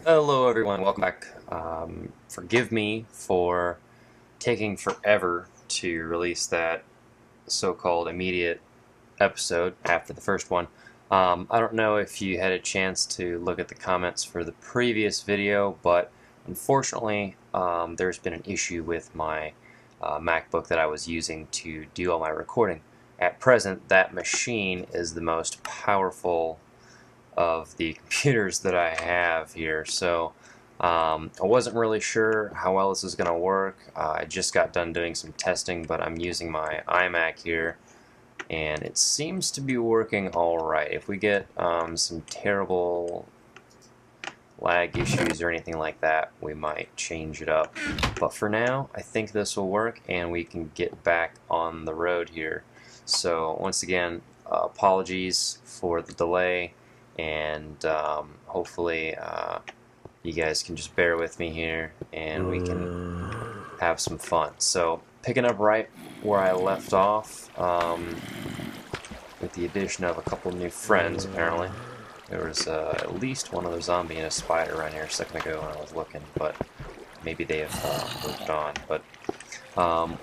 Hello everyone, welcome back. Forgive me for taking forever to release that so-called immediate episode after the first one. I don't know if you had a chance to look at the comments for the previous video, but unfortunately there's been an issue with my MacBook that I was using to do all my recording. At present, that machine is the most powerful of the computers that I have here. So I wasn't really sure how well this is going to work. I just got done doing some testing, but I'm using my iMac here, and it seems to be working alright. If we get some terrible lag issues or anything like that, we might change it up. But for now, I think this will work, and we can get back on the road here. So once again, apologies for the delay, and hopefully you guys can just bear with me here and we can have some fun. So picking up right where I left off, with the addition of a couple new friends apparently. There was at least one other zombie and a spider around here a second ago when I was looking, but maybe they have moved on. But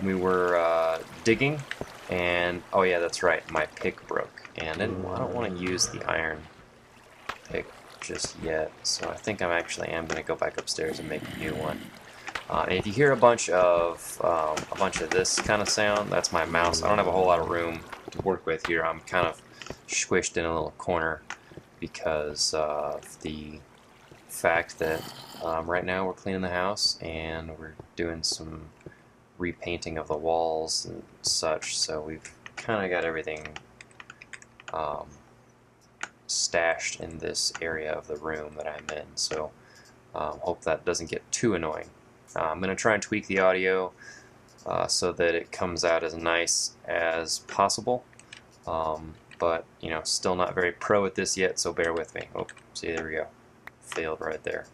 we were digging, and oh yeah, that's right, my pick broke, and I don't want to use the iron pick just yet, so I think I actually am going to go back upstairs and make a new one. And if you hear a bunch of this kind of sound, that's my mouse. I don't have a whole lot of room to work with here. I'm kind of squished in a little corner because of the fact that right now we're cleaning the house and we're doing some repainting of the walls and such, so we've kind of got everything stashed in this area of the room that I'm in, so hope that doesn't get too annoying. I'm going to try and tweak the audio so that it comes out as nice as possible, but you know, still not very pro at this yet, so bear with me. Oh, see, there we go. Failed right there.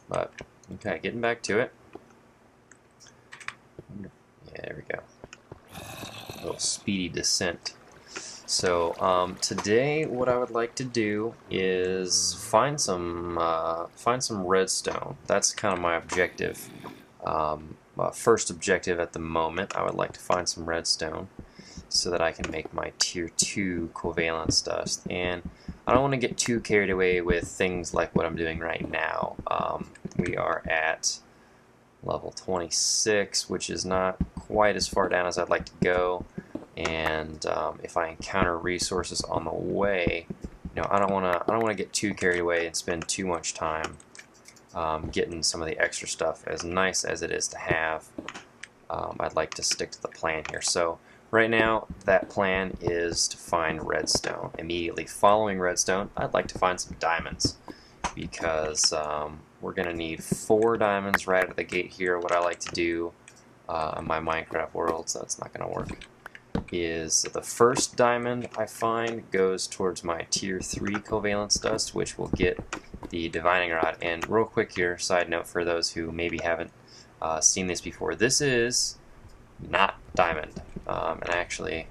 But okay, getting back to it. Yeah, there we go. A little speedy descent. So today, what I would like to do is find some redstone. That's kind of my objective. First objective at the moment. I would like to find some redstone so that I can make my tier 2 covalence dust. And I don't want to get too carried away with things like what I'm doing right now. We are at level 26, which is not quite as far down as I'd like to go. And if I encounter resources on the way, you know, I don't want to get too carried away and spend too much time getting some of the extra stuff. As nice as it is to have, I'd like to stick to the plan here. So right now, that plan is to find redstone. Immediately following redstone, I'd like to find some diamonds, because we're going to need 4 diamonds right out of the gate here. What I like to do in my Minecraft world, so that's not going to work, is the first diamond I find goes towards my tier 3 covalence dust, which will get the divining rod. And real quick here, side note for those who maybe haven't seen this before, this is not diamond. And actually,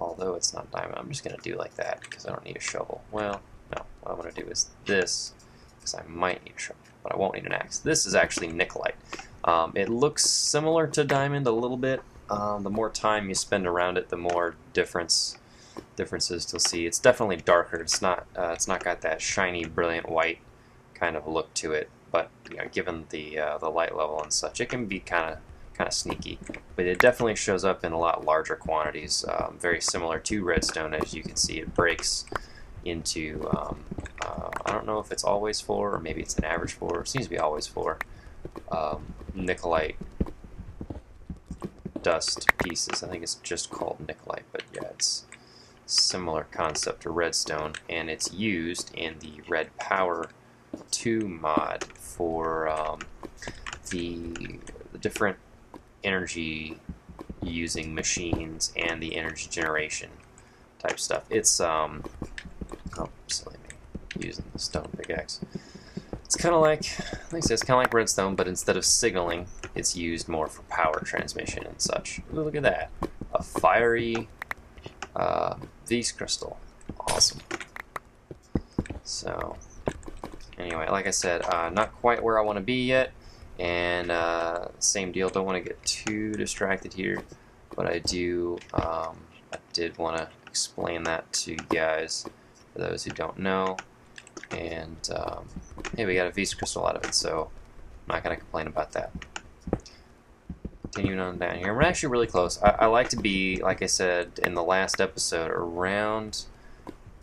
although it's not diamond, I'm just going to do like that because I don't need a shovel. Well, no, what I'm going to do is this, because I might need a shovel, but I won't need an axe. This is actually Nikolite. It looks similar to diamond a little bit. The more time you spend around it, the more differences you'll see. It's definitely darker. It's not got that shiny, brilliant white kind of look to it. But you know, given the light level and such, it can be kind of sneaky. But it definitely shows up in a lot larger quantities. Very similar to redstone, as you can see. It breaks into I don't know if it's always 4 or maybe it's an average 4. It seems to be always 4. Nikolite dust pieces. I think it's just called Nikolite, but yeah, it's similar concept to redstone, and it's used in the Red Power 2 mod for the different energy using machines and the energy generation type stuff. It's oh, silly me, using the stone pickaxe. It's kind of like I said, it's kind of like redstone, but instead of signaling, it's used more for power transmission and such. Ooh, look at that. A fiery Vs crystal. Awesome. So anyway, like I said, not quite where I want to be yet, and same deal. Don't want to get too distracted here, but I did want to explain that to you guys for those who don't know. And hey, we got a Visa crystal out of it, so I'm not gonna complain about that. Continuing on down here, we're actually really close. I like to be, like I said in the last episode, around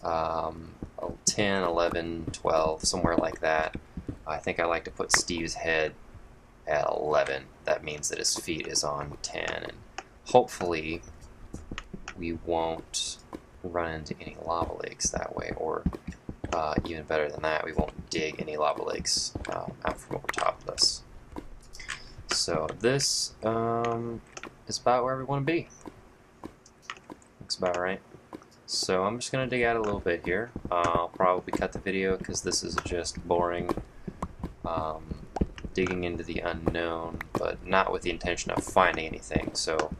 10, 11, 12, somewhere like that. I think I like to put Steve's head at 11. That means that his feet is on 10, and hopefully we won't run into any lava lakes that way, or even better than that, we won't dig any lava lakes out from over top of us. So this is about where we want to be. Looks about right. So I'm just going to dig out a little bit here. I'll probably cut the video because this is just boring digging into the unknown, but not with the intention of finding anything, so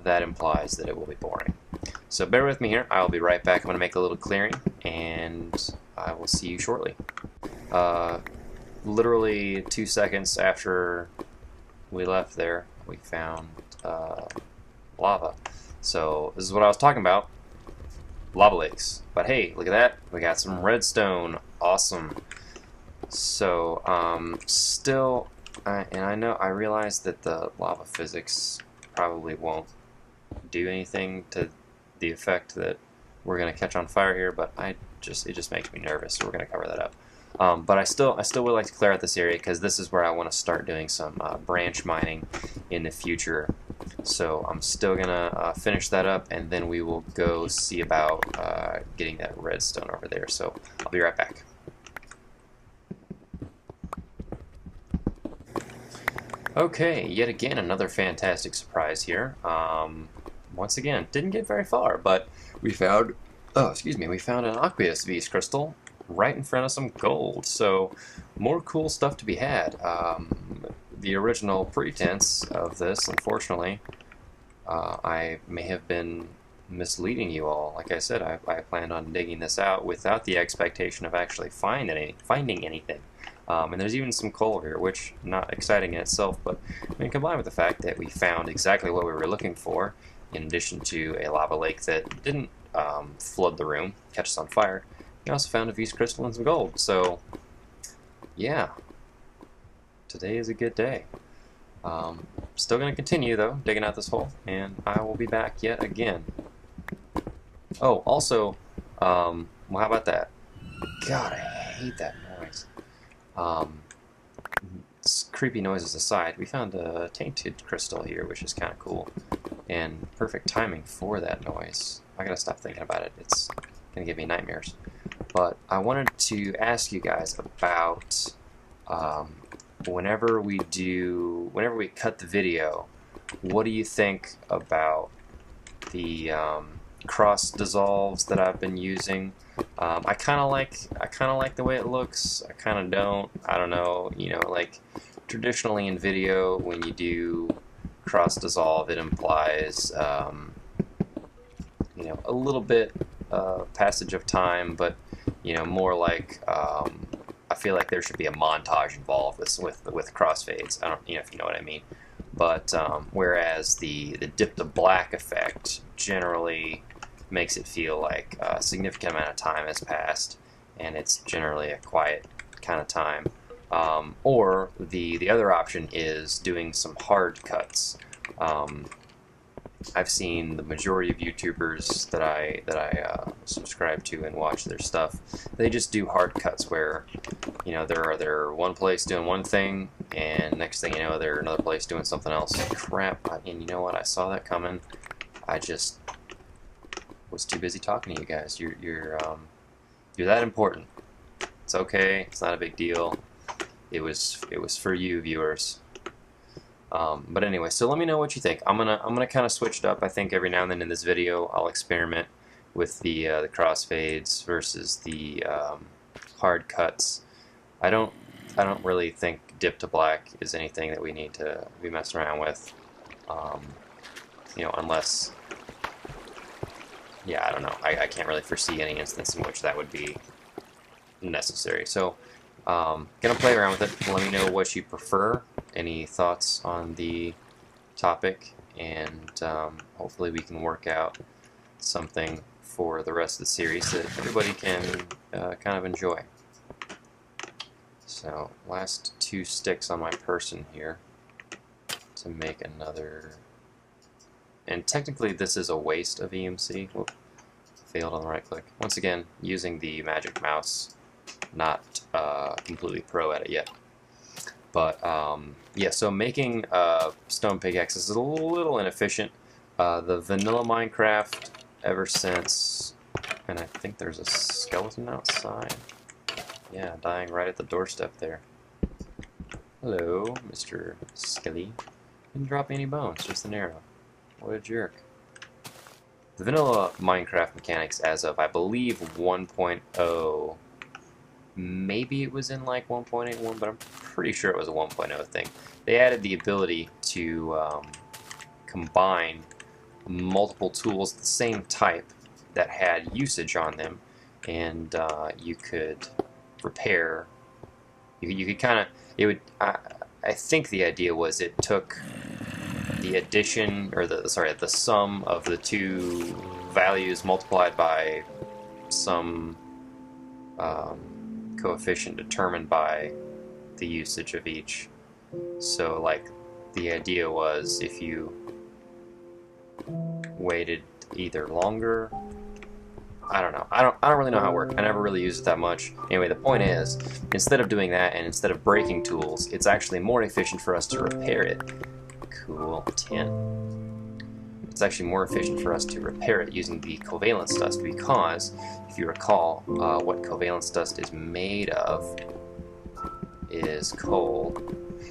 that implies that it will be boring. So bear with me here. I'll be right back. I'm going to make a little clearing, and I will see you shortly. Literally 2 seconds after we left there, we found lava. So this is what I was talking about. Lava lakes. But hey, look at that. We got some redstone. Awesome. So, still, and I realize that the lava physics probably won't do anything to the effect that we're going to catch on fire here, but it just makes me nervous, so we're going to cover that up. But I still would like to clear out this area because this is where I want to start doing some branch mining in the future. So I'm still gonna finish that up, and then we will go see about getting that redstone over there. So I'll be right back. Okay, yet again another fantastic surprise here. Once again, didn't get very far, but we found we found an aqueous Visa crystal right in front of some gold. So more cool stuff to be had. The original pretense of this, unfortunately, I may have been misleading you all. Like I said, I planned on digging this out without the expectation of actually finding anything. And there's even some coal here, which not exciting in itself, but when combined with the fact that we found exactly what we were looking for, in addition to a lava lake that didn't flood the room, catch us on fire, we also found a Visa crystal and some gold. So, yeah, today is a good day. Still going to continue, though, digging out this hole, and I will be back yet again. Oh, also, well, how about that? God, I hate that noise. Creepy noises aside, we found a tainted crystal here, which is kind of cool, and perfect timing for that noise. I gotta stop thinking about it. It's gonna give me nightmares. But I wanted to ask you guys about whenever we cut the video, what do you think about the cross dissolves that I've been using? I kind of like the way it looks. I kind of don't. I don't know. You know, like traditionally in video, when you do cross dissolve, it implies you know, a little bit passage of time, but you know, more like I feel like there should be a montage involved with crossfades. I don't, you know, if you know what I mean. But whereas the dip to black effect generally makes it feel like a significant amount of time has passed, and it's generally a quiet kind of time. Or the other option is doing some hard cuts. I've seen the majority of YouTubers that I subscribe to and watch their stuff. They just do hard cuts where, you know, they're one place doing one thing, and next thing you know, they're another place doing something else. Crap! And you know what? I saw that coming. I just was too busy talking to you guys. You're that important. It's okay. It's not a big deal. It was for you viewers. But anyway, so let me know what you think. I'm gonna kind of switch it up. I think every now and then in this video I'll experiment with the crossfades versus the hard cuts. I don't really think dip to black is anything that we need to be messing around with. You know, unless, yeah, I don't know. I can't really foresee any instance in which that would be necessary. So Gonna play around with it. Let me know what you prefer, any thoughts on the topic, and hopefully we can work out something for the rest of the series that everybody can kind of enjoy. So, last 2 sticks on my person here to make another. And technically this is a waste of EMC. Whoop, failed on the right click. Once again, using the magic mouse, not completely pro at it yet. But yeah, so making stone pickaxes is a little inefficient. The vanilla Minecraft, ever since, and I think there's a skeleton outside. Yeah, dying right at the doorstep there. Hello, Mr. Skelly. Didn't drop any bones, just an arrow. What a jerk. The vanilla Minecraft mechanics as of, I believe, 1.0, maybe it was in like 1.81, but I'm pretty sure it was a 1.0 thing. They added the ability to combine multiple tools of the same type that had usage on them, and you could repair. You could kind of, it would. I think the idea was it took the addition, or the sum of the 2 values multiplied by some coefficient determined by the usage of each. So, like, the idea was if you waited either longer, I don't know. I don't really know how it worked. I never really used it that much. Anyway, the point is, instead of doing that and instead of breaking tools, it's actually more efficient for us to repair it. Cool, 10. It's actually more efficient for us to repair it using the covalence dust, because if you recall, what covalence dust is made of is coal,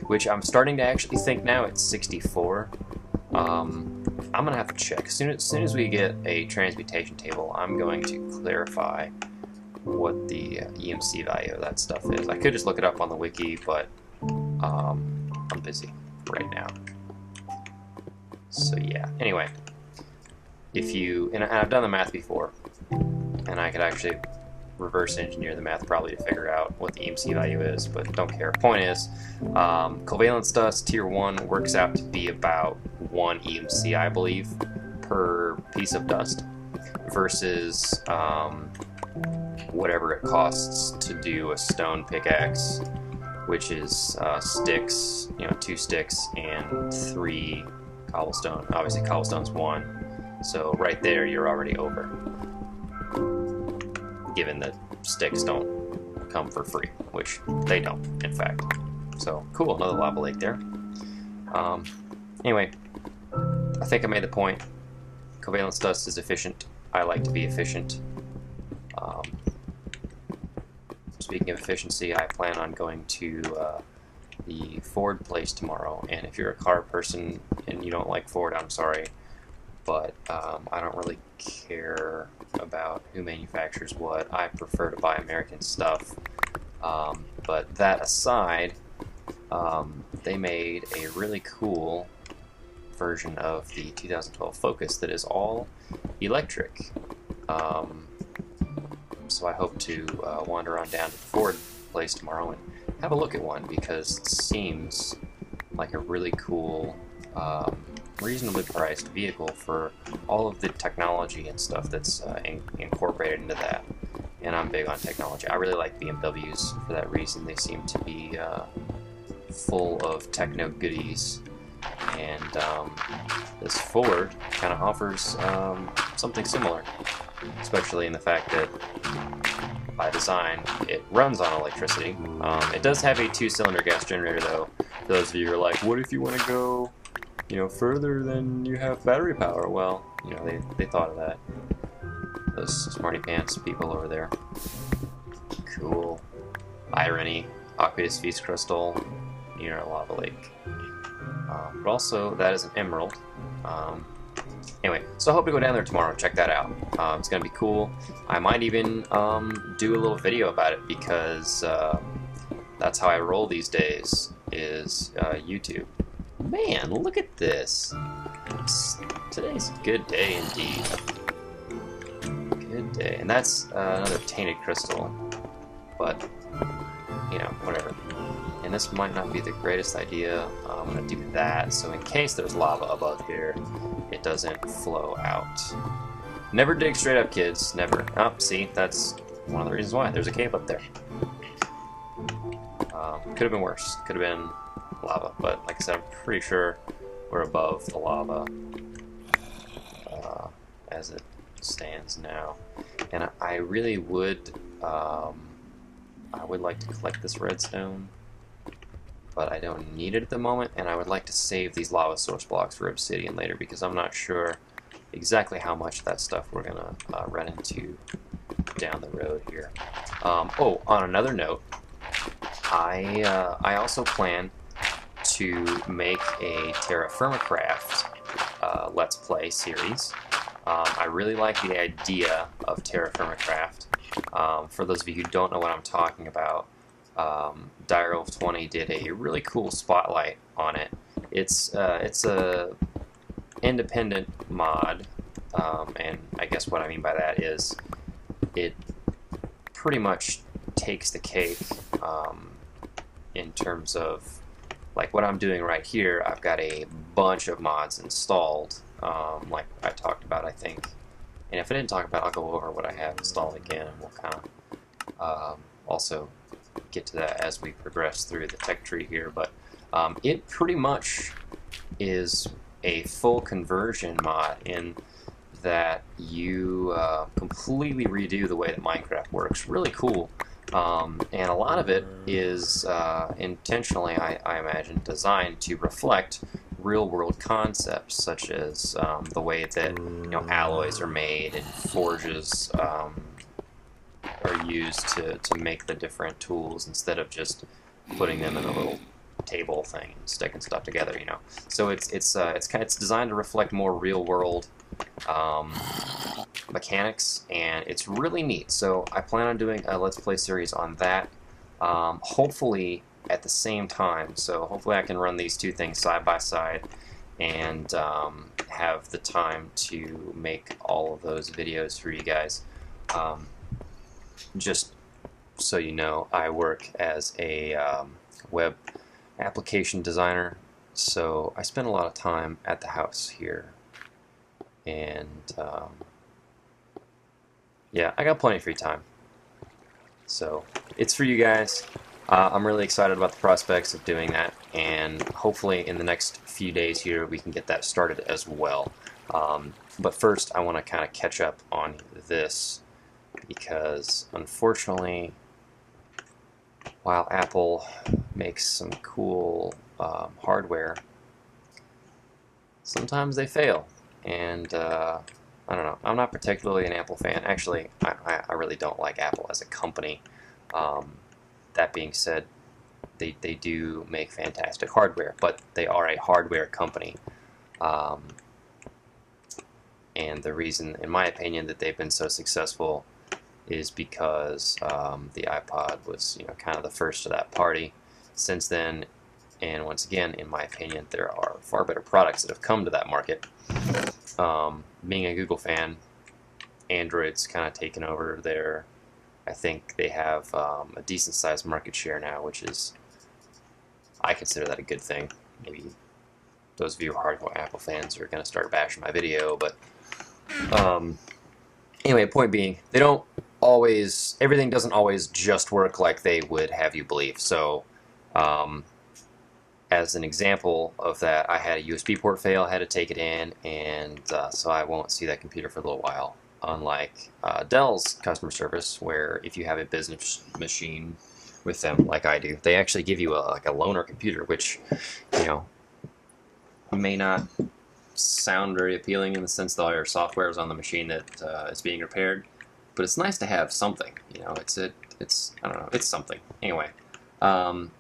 which I'm starting to actually think now it's 64. I'm gonna have to check. As soon as we get a transmutation table, I'm going to clarify what the EMC value of that stuff is. I could just look it up on the wiki, but I'm busy right now. So yeah, anyway, if you, and I've done the math before, and I could actually reverse engineer the math probably to figure out what the EMC value is, but don't care. Point is, covalence dust tier 1 works out to be about 1 EMC, I believe, per piece of dust, versus whatever it costs to do a stone pickaxe, which is sticks, 2 sticks and 3 cobblestone. Obviously cobblestone's 1, so right there you're already over, given that sticks don't come for free, which they don't, in fact. So cool, another lava lake there. Anyway, I think I made the point. Covalence dust is efficient. I like to be efficient. Speaking of efficiency, I plan on going to the Ford place tomorrow, and if you're a car person and you don't like Ford, I'm sorry, but I don't really care about who manufactures what. I prefer to buy American stuff. But that aside, they made a really cool version of the 2012 Focus that is all electric. So I hope to wander on down to the Ford place tomorrow and have a look at one, because it seems like a really cool, reasonably priced vehicle for all of the technology and stuff that's incorporated into that. And I'm big on technology. I really like BMWs for that reason. They seem to be full of techno goodies, and this Ford kind of offers something similar, especially in the fact that by design it runs on electricity. It does have a 2-cylinder gas generator, though, for those of you who are like, what if you want to go further than you have battery power? Well, they thought of that. Those smarty pants people over there. Cool. Irony, Aqueous Feast Crystal, near a lava lake. But also, that is an emerald. Anyway, so I hope to go down there tomorrow and check that out. It's going to be cool. I might even do a little video about it, because that's how I roll these days, is YouTube. Man, look at this. Today's a good day indeed. Good day. And that's another tainted crystal. But, and this might not be the greatest idea. I'm going to do that, so in case there's lava above here, it doesn't flow out. Never dig straight up, kids. Never. Oh, see, that's one of the reasons why. There's a cave up there. Could have been worse. Could have been lava, but like I said, I'm pretty sure we're above the lava as it stands now. And I really would, I would like to collect this redstone, but I don't need it at the moment, and I would like to save these lava source blocks for obsidian later, because I'm not sure exactly how much of that stuff we're gonna run into down the road here. Oh, on another note, I also plan to make a Terra Firma Craft Let's Play series. I really like the idea of Terra Firma Craft. For those of you who don't know what I'm talking about, Direwolf20 did a really cool spotlight on it. It's a independent mod, and I guess what I mean by that is it pretty much takes the cake in terms of like what I'm doing right here. I've got a bunch of mods installed, like I talked about, I think. And if I didn't talk about it, I'll go over what I have installed again, and we'll kind of also get to that as we progress through the tech tree here. But it pretty much is a full conversion mod in that you completely redo the way that Minecraft works. Really cool. And a lot of it is intentionally, I imagine, designed to reflect real-world concepts, such as the way that alloys are made and forges are used to make the different tools instead of just putting them in a little table thing and sticking stuff together. So it's designed to reflect more real-world mechanics, and it's really neat. So I plan on doing a Let's Play series on that, hopefully at the same time. So hopefully I can run these two things side by side and have the time to make all of those videos for you guys. Just so you know, I work as a web application designer, so I spend a lot of time at the house here, and yeah, I got plenty of free time, so it's for you guys. I'm really excited about the prospects of doing that, and hopefully in the next few days here we can get that started as well. But first I want to kind of catch up on this, because unfortunately, while Apple makes some cool hardware, sometimes they fail. And I don't know, I'm not particularly an Apple fan. Actually, I really don't like Apple as a company. That being said, they do make fantastic hardware, but they are a hardware company. And the reason, in my opinion, that they've been so successful is because the iPod was, kind of the first of that party. Since then, and once again, in my opinion, there are far better products that have come to that market. Being a Google fan, Android's kind of taken over there. I think they have a decent sized market share now, which is, I consider that a good thing. Maybe those of you who are hardcore Apple fans are going to start bashing my video, but anyway, point being, they don't always, everything doesn't always just work like they would have you believe. So as an example of that, I had a USB port fail, had to take it in, and so I won't see that computer for a little while. Unlike Dell's customer service, where if you have a business machine with them, like I do, they actually give you like a loaner computer, which, may not sound very appealing in the sense that all your software is on the machine that is being repaired, but it's nice to have something. It's I don't know, it's something. Anyway, what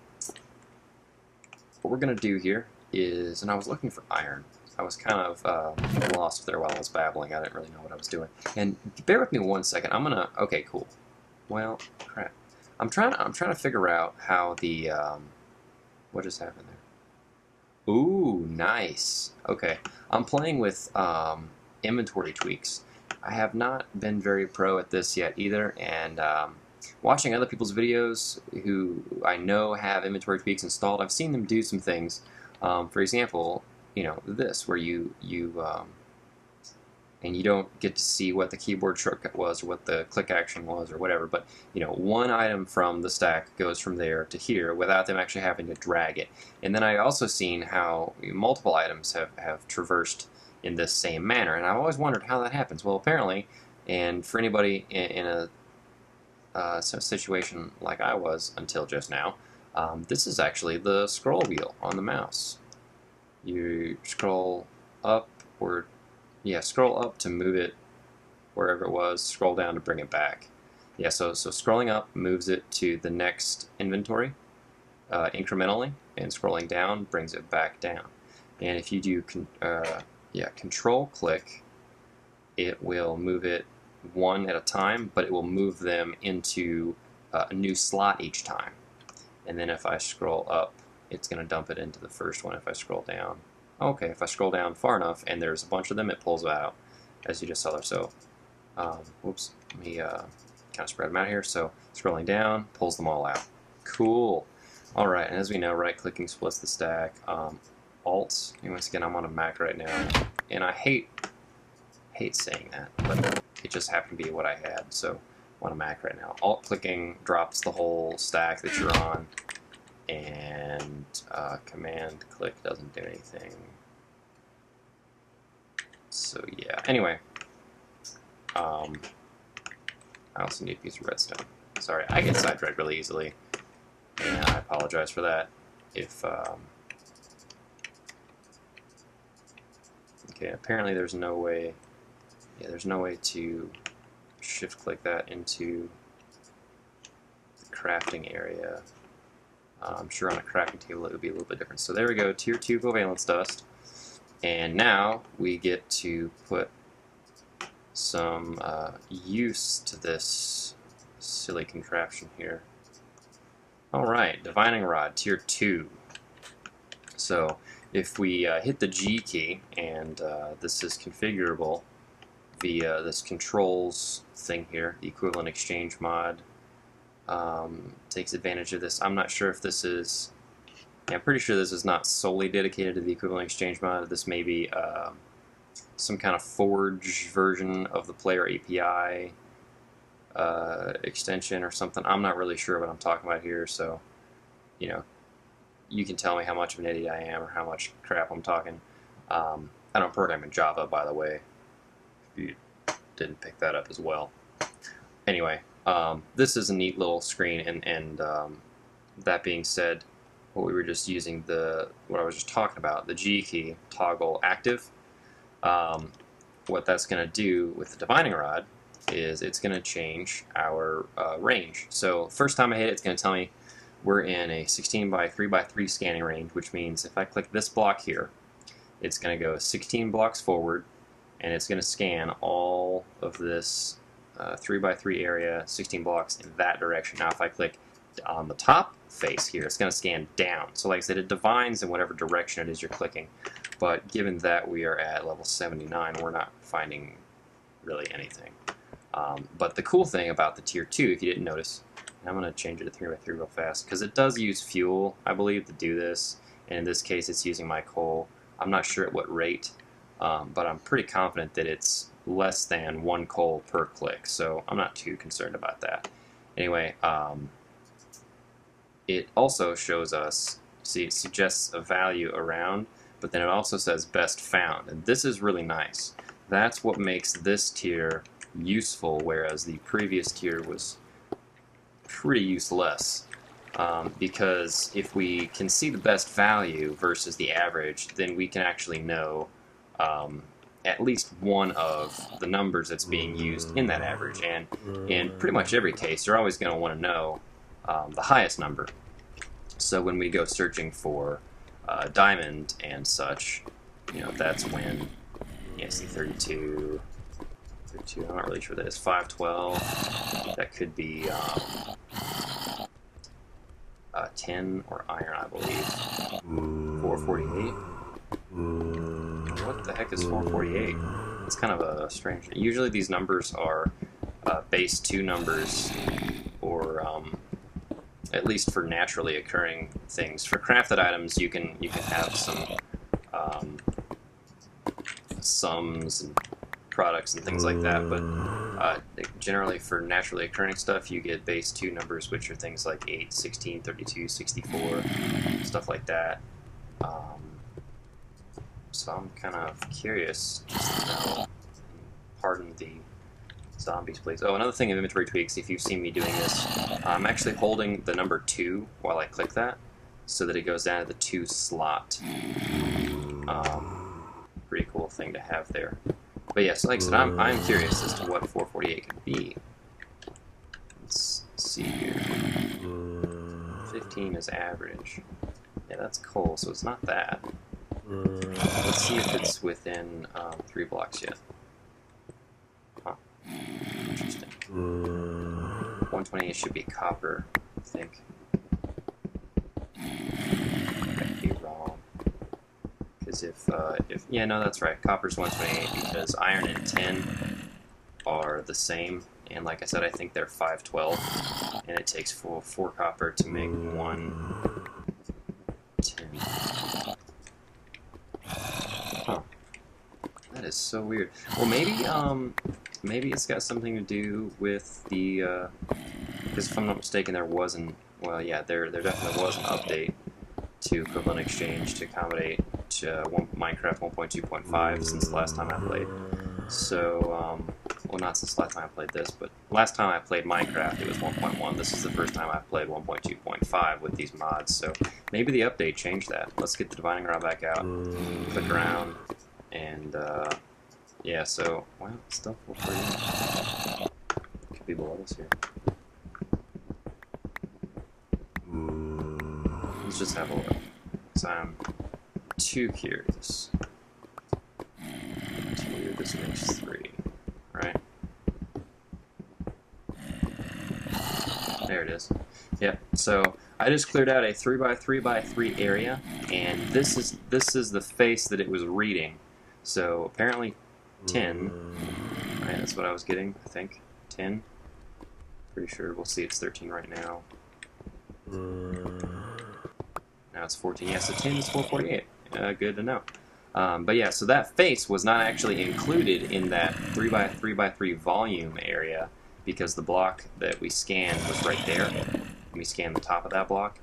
we're gonna do here is, and I was looking for iron. I was kind of lost there while I was babbling. I didn't really know what I was doing. And bear with me 1 second. I'm gonna. Okay, cool. Well, crap. I'm trying to figure out how the what just happened there. Ooh, nice. Okay, I'm playing with inventory tweaks. I have not been very pro at this yet either, and watching other people's videos who I know have inventory tweaks installed, I've seen them do some things. For example, you know, this, where and you don't get to see what the keyboard shortcut was or what the click action was or whatever, but you know, one item from the stack goes from there to here without them actually having to drag it. And then I also seen how multiple items have traversed in this same manner, and I've always wondered how that happens. Well, apparently, and for anybody in a situation like I was until just now, this is actually the scroll wheel on the mouse. You scroll up or yeah, scroll up to move it wherever it was, scroll down to bring it back. Yeah, so scrolling up moves it to the next inventory incrementally, and scrolling down brings it back down. And if you do control click, it will move it one at a time, but it will move them into a new slot each time. And then if I scroll up, it's going to dump it into the first one if I scroll down. Okay, if I scroll down far enough and there's a bunch of them, it pulls out, as you just saw there. So, whoops, let me kind of spread them out here. So, scrolling down, pulls them all out. Cool. Alright, and as we know, right-clicking splits the stack. Alt, once again, I'm on a Mac right now, and I hate saying that, but it just happened to be what I had, so I'm on a Mac right now. Alt-clicking drops the whole stack that you're on, and command click doesn't do anything. So yeah, anyway, I also need to use redstone. Sorry, I get sidetracked really easily, and I apologize for that. If okay, apparently there's no way. Yeah, there's no way to shift click that into the crafting area. I'm sure on a crafting table it would be a little bit different. So there we go, tier 2 covalence dust. And now we get to put some use to this silly contraption here. Alright, divining rod, tier 2. So if we hit the G key, and this is configurable via this controls thing here, the equivalent exchange mod. Takes advantage of this. I'm not sure if this is, yeah, I'm pretty sure this is not solely dedicated to the equivalent exchange mod. This may be some kind of Forge version of the player API extension or something. I'm not really sure what I'm talking about here, so you know, you can tell me how much of an idiot I am or how much crap I'm talking. I don't program in Java, by the way, if you didn't pick that up as well. Anyway, this is a neat little screen, and that being said, what we were just using, what I was just talking about, the G key, toggle active, what that's going to do with the divining rod is it's going to change our range. So first time I hit it, it's going to tell me we're in a 16 by 3 by 3 scanning range, which means if I click this block here, it's going to go 16 blocks forward, and it's going to scan all of this 3 by 3 area, 16 blocks in that direction. Now if I click on the top face here, it's going to scan down. So like I said, it divines in whatever direction it is you're clicking. But given that we are at level 79, we're not finding really anything. But the cool thing about the tier 2, if you didn't notice, and I'm going to change it to 3 by 3 real fast, because it does use fuel, I believe, to do this. And in this case, it's using my coal. I'm not sure at what rate, but I'm pretty confident that it's less than 1 coal per click, so I'm not too concerned about that. Anyway, it also shows us, see, it suggests a value around, but then it also says best found, and this is really nice. That's what makes this tier useful, whereas the previous tier was pretty useless. Because if we can see the best value versus the average, then we can actually know at least one of the numbers that's being used in that average. And in pretty much every case, you're always going to want to know the highest number. So when we go searching for diamond and such, you know, that's when, yeah, see 32, I'm not really sure that is 512. That could be 10 or iron, I believe. 448. What the heck is 448? It's kind of a strange. Usually these numbers are base 2 numbers, or at least for naturally occurring things. For crafted items, you can have some sums and products and things like that, but generally for naturally occurring stuff, you get base 2 numbers, which are things like 8, 16, 32, 64, stuff like that. So I'm kind of curious, just to know, pardon the zombies, please. Oh, another thing in inventory tweaks, if you've seen me doing this, I'm actually holding the number 2 while I click that, so that it goes down to the 2 slot. Pretty cool thing to have there. But yes, like I said, I'm curious as to what 448 could be. Let's see here. 15 is average. Yeah, that's coal, so it's not that. Let's see if it's within 3 blocks yet. Huh. Interesting. 128 should be copper, I think. Might be wrong. Because if yeah, no, that's right. Copper's 128 because iron and tin are the same. And like I said, I think they're 512. And it takes 4 copper to make 1 tin. Huh. That is so weird. Well, maybe it's got something to do with the, because if I'm not mistaken, there wasn't, well, yeah, there definitely was an update to Equivalent Exchange to accommodate Minecraft 1.2.5 since the last time I played. So, well, not since the last time I played this, but last time I played Minecraft, it was 1.1. This is the first time I played 1.2.5 with these mods, so maybe the update changed that. Let's get the Divining Rod back out, click around, and, yeah, so, well, stuff will pretty could be below us here. Let's just have a look. So I'm too curious. 2, this makes 3, right? There it is. Yep, so I just cleared out a 3x3x3 area, and this is the face that it was reading. So apparently 10, right, that's what I was getting, I think. 10. Pretty sure we'll see it's 13 right now. Now it's 14. Yeah, so 10 is 448. Good to know. But yeah, so that face was not actually included in that 3x3x3 volume area because the block that we scanned was right there. We scanned the top of that block,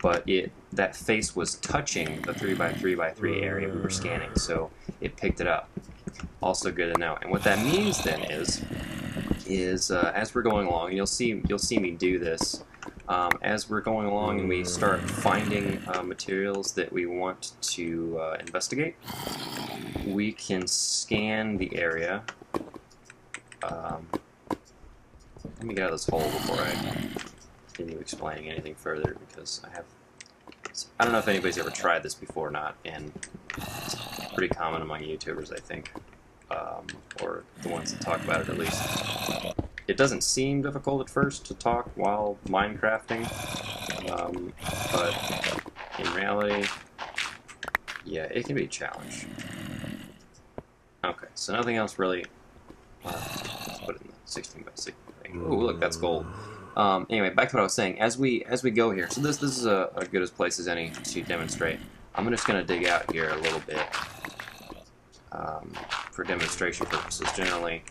but that face was touching the 3x3x3 area we were scanning, so it picked it up. Also good to know. And what that means then is as we're going along, and you'll see me do this. As we're going along and we start finding materials that we want to investigate, we can scan the area. Let me get out of this hole before I continue explaining anything further, because I don't know if anybody's ever tried this before or not, and it's pretty common among YouTubers, I think, or the ones that talk about it at least. It doesn't seem difficult at first to talk while Minecrafting, but in reality, yeah, it can be a challenge. Okay, so nothing else really. Let's put it in the 16x16 thing. Oh, look, that's gold. Anyway, back to what I was saying. As we go here, so this is a good as place as any to demonstrate. I'm just going to dig out here a little bit for demonstration purposes. Generally,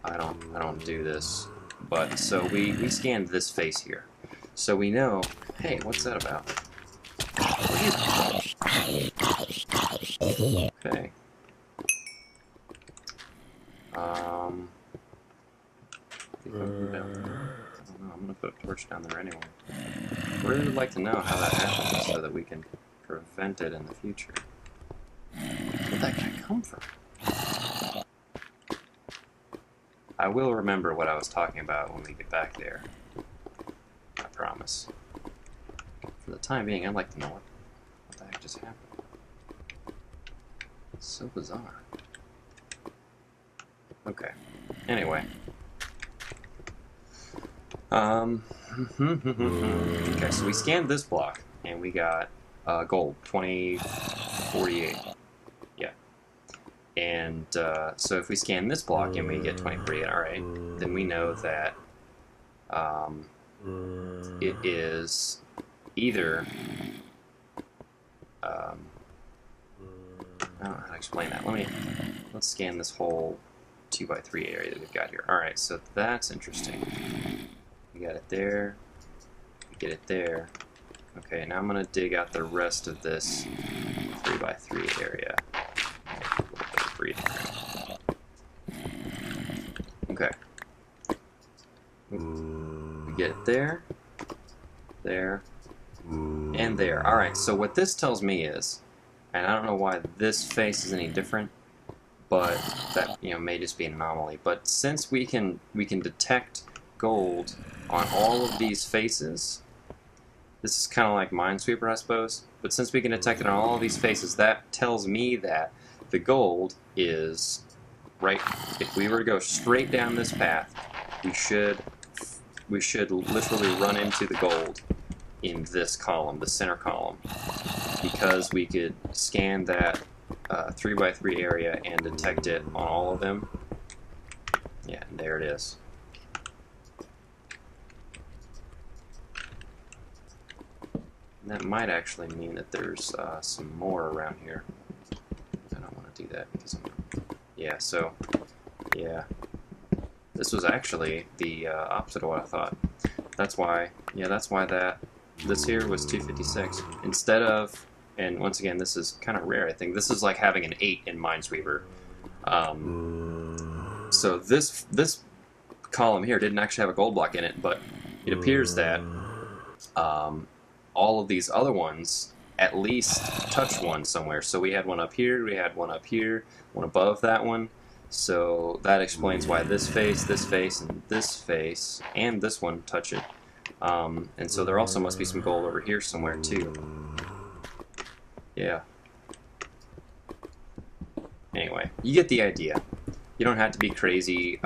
I don't do this, but so we scanned this face here, so we know. Hey, what's that about? Okay. I'm gonna put a torch down there anyway. I really would like to know how that happens so that we can prevent it in the future. Where'd that guy come from? I will remember what I was talking about when we get back there. I promise. For the time being, I'd like to know what the heck just happened. It's so bizarre. Okay. Anyway. Okay, so we scanned this block, and we got gold, 2048. Yeah. And so if we scan this block and we get 2048, alright, then we know that it is either I don't know how to explain that. Let's scan this whole 2x3 area that we've got here. Alright, so that's interesting. We got it there. We get it there. Okay, now I'm going to dig out the rest of this 3x3 area. A little bit of breathing room. Okay. We get it there, there, and there. Alright, so what this tells me is, and I don't know why this face is any different, but that may just be an anomaly. But since we can detect gold on all of these faces, this is kind of like Minesweeper, I suppose. But since we can detect it on all of these faces, that tells me that the gold is right. If we were to go straight down this path, we should literally run into the gold in this column, the center column, because we could scan that 3x3 area and detect it on all of them. Yeah, and there it is. And that might actually mean that there's some more around here. I don't want to do that because yeah, so yeah, this was actually the opposite of what I thought. That's why, this here was 256 instead of, and once again, this is kind of rare. I think this is like having an 8 in Minesweeper. So this column here didn't actually have a gold block in it, but it appears that all of these other ones at least touched one somewhere. So we had one up here, we had one up here, one above that one. So that explains why this face, and this face, and this one touch it. And so there also must be some gold over here somewhere too. Yeah. Anyway, you get the idea. You don't have to be crazy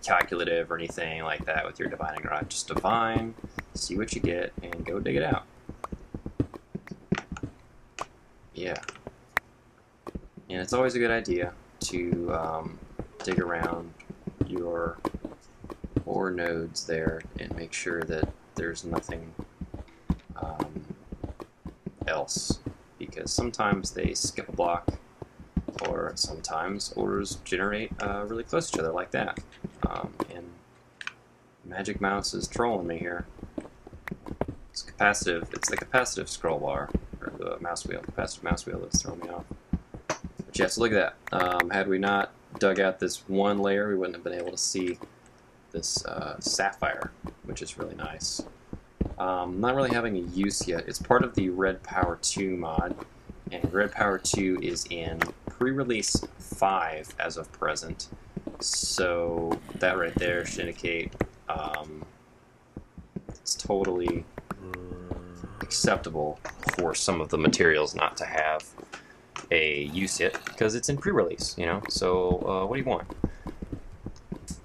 calculative or anything like that with your divining rod. Just divine, see what you get, and go dig it out. Yeah. And it's always a good idea to dig around your ore nodes there and make sure that there's nothing else, because sometimes they skip a block, or sometimes ores generate really close to each other like that. And Magic Mouse is trolling me here. It's capacitive. It's the capacitive scroll bar, or the mouse wheel, capacitive mouse wheel that's throwing me off. But yeah, so look at that. Had we not dug out this one layer, we wouldn't have been able to see this sapphire, which is really nice. Not really having a use yet. It's part of the Red Power 2 mod, and Red Power 2 is in pre-release 5 as of present. So that right there should indicate it's totally acceptable for some of the materials not to have a use yet, because it's in pre-release, so what do you want?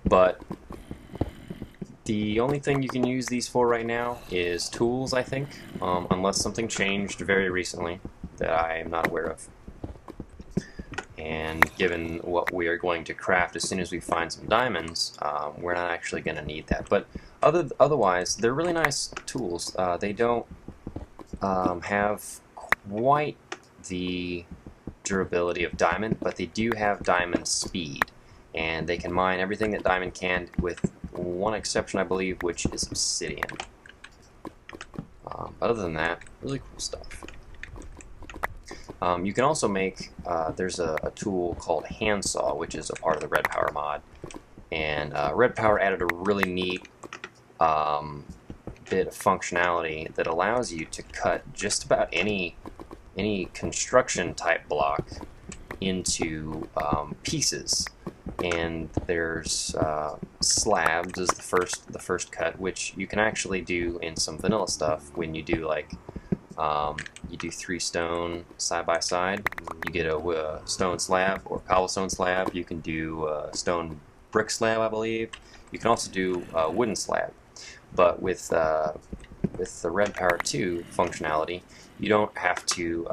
But the only thing you can use these for right now is tools, I think, unless something changed very recently that I am not aware of. And given what we are going to craft as soon as we find some diamonds, we're not actually going to need that. But otherwise, they're really nice tools. They don't have quite the durability of diamond, but they do have diamond speed, and they can mine everything that diamond can, with one exception, I believe, which is obsidian. Other than that, really cool stuff. You can also make, there's a tool called Handsaw, which is a part of the Red Power mod, and Red Power added a really neat bit of functionality that allows you to cut just about any construction type block into pieces. And there's slabs is the first cut, which you can actually do in some vanilla stuff when you do like you do 3 stone side by side. You get a stone slab or cobblestone slab. You can do a stone brick slab, I believe. You can also do a wooden slab. But with the Red Power 2 functionality, you don't have to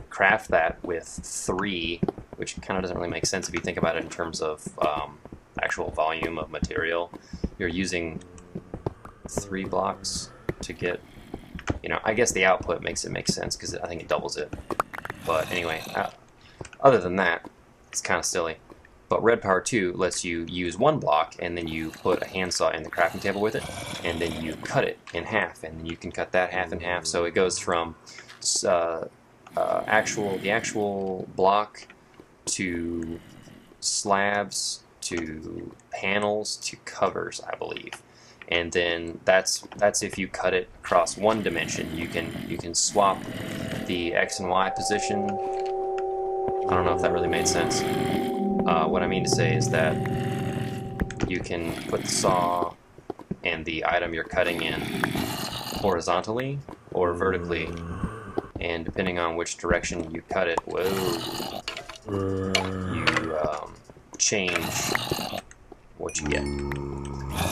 craft that with 3, which kind of doesn't really make sense if you think about it in terms of actual volume of material. You're using 3 blocks to get, you know, I guess the output makes it make sense because I think it doubles it. But anyway, other than that, it's kind of silly. But Red Power 2 lets you use 1 block, and then you put a handsaw in the crafting table with it, and then you cut it in half, and then you can cut that half in half. So it goes from the actual block to slabs to panels to covers, I believe. And then that's if you cut it across 1 dimension. You can swap the X and Y position. I don't know if that really made sense. What I mean to say is that you can put the saw and the item you're cutting in horizontally or vertically, and depending on which direction you cut it, you change what you get.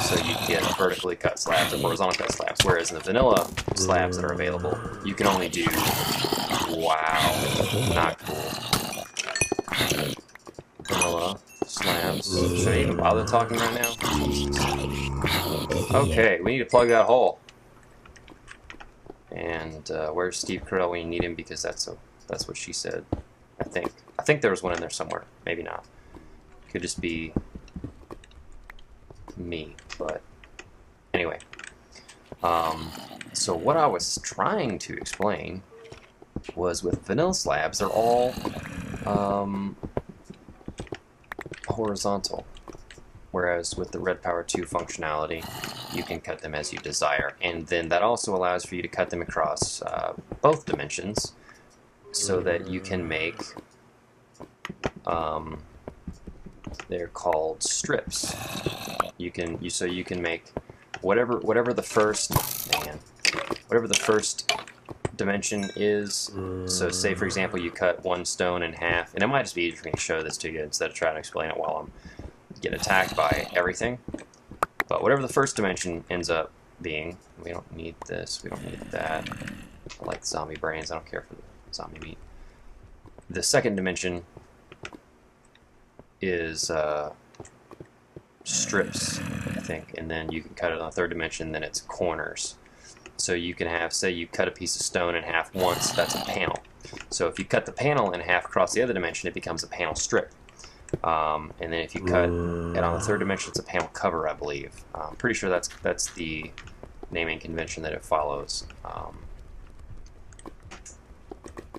So you get vertically cut slabs or horizontal cut slabs, whereas in the vanilla slabs that are available, you can only do, wow, not cool. Vanilla slabs. Should I even bother talking right now? Okay, we need to plug that hole. And where's Steve Carell when you need him? Because that's what she said. I think there was one in there somewhere. Maybe not. Could just be me. But anyway. So what I was trying to explain was with vanilla slabs, they're all horizontal, whereas with the Red Power 2 functionality, you can cut them as you desire, and then that also allows for you to cut them across both dimensions, so that you can make, they're called strips. You can make whatever the first dimension is. So say for example you cut 1 stone in half, and it might just be easier for me to show this to you instead of trying to explain it while I'm getting attacked by everything. But whatever the first dimension ends up being, we don't need this, we don't need that. I like zombie brains, I don't care for the zombie meat. The second dimension is strips, I think, and then you can cut it on the third dimension, then it's corners. So you can have, say you cut a piece of stone in half once, that's a panel. So if you cut the panel in half across the other dimension, it becomes a panel strip. And then if you cut it on the third dimension, it's a panel cover, I believe. I'm pretty sure that's the naming convention that it follows.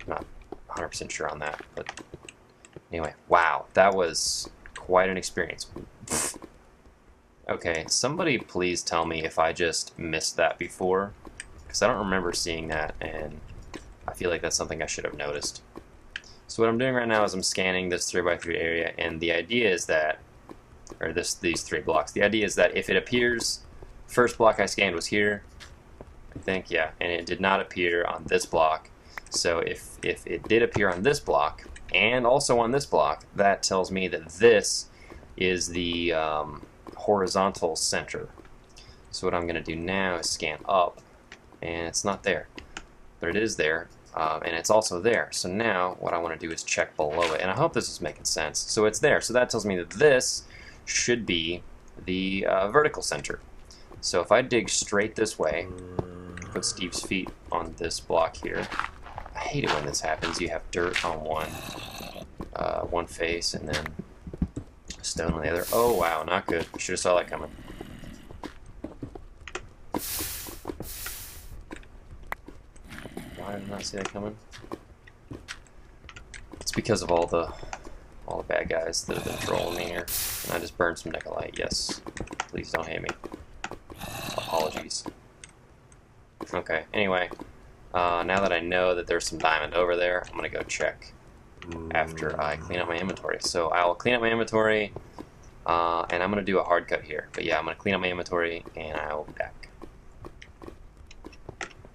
Not 100% sure on that, but anyway, wow, that was quite an experience. Okay, somebody please tell me if I just missed that before, because I don't remember seeing that, and I feel like that's something I should have noticed. So what I'm doing right now is I'm scanning this 3x3 area, and the idea is that, or these 3 blocks, the idea is that if it appears, first block I scanned was here, I think, yeah, and it did not appear on this block. So if it did appear on this block, and also on this block, that tells me that this is the horizontal center. So what I'm going to do now is scan up, and it's not there, but it is there, and it's also there. So now what I want to do is check below it, and I hope this is making sense. So it's there, so that tells me that this should be the vertical center. So if I dig straight this way, put Steve's feet on this block here. I hate it when this happens. You have dirt on one face and then stone on the other. Oh wow, not good. Should have saw that coming. Why did I not see that coming? It's because of all the bad guys that have been trolling me here. And I just burned some Nikolite. Yes. Please don't hate me. Apologies. Okay, anyway. Now that I know that there's some diamond over there, I'm gonna go check after I clean up my inventory. So I'll clean up my inventory, and I'm gonna do a hard cut here. But yeah, I'm gonna clean up my inventory, and I'll be back.